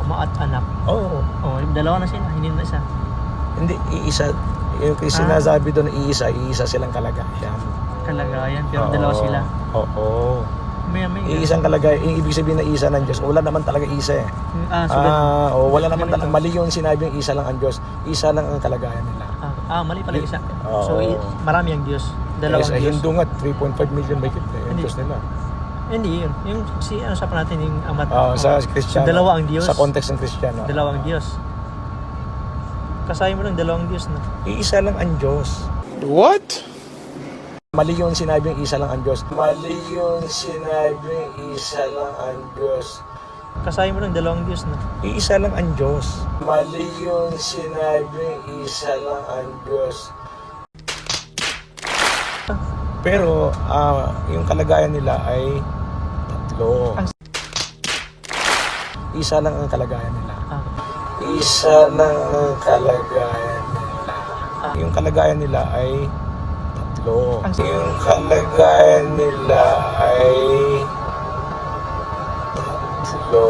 ama at anak. Oo. Oh, dalawa na sila, hindi na isa. Hindi, iisa. Yung sinasabi doon, iisa silang kalagayan. Kalagayan, pero dalawa sila. Oo. May Iisang kalagayan, ibig sabihin na isa ng Diyos. Wala naman talaga isa eh. Wala naman talaga. Mali yung sinabi yung isa lang ang Diyos. Isa lang ang kalagayan nila. Mali pala isa. Oo. So, marami ang Diyos. Dalawang Sa Diyos. Hindu nga, 3.5 million may kit yung Diyos nila. Hindi yun. Yung sa natin yung amat. Sa Kristiyano. Dalawa ang Diyos. Sa context ng Kristiyano. Dalawang Diyos. Kasaya mo lang dalawang Diyos na. Iisa lang ang Diyos. What? Mali yung sinabi yung isa lang ang Diyos. Mali yung sinabi yung isa lang ang Diyos. Kasaya mo lang dalawang Diyos na. Iisa lang ang Diyos. Mali yung sinabi yung isa lang ang Diyos. Pero yung kalagayan nila ay tatlo. Isa lang ang kalagayan nila. Isa lang ang kalagayan nila. Yung kalagayan nila ay tatlo. Yung kalagayan nila ay tatlo.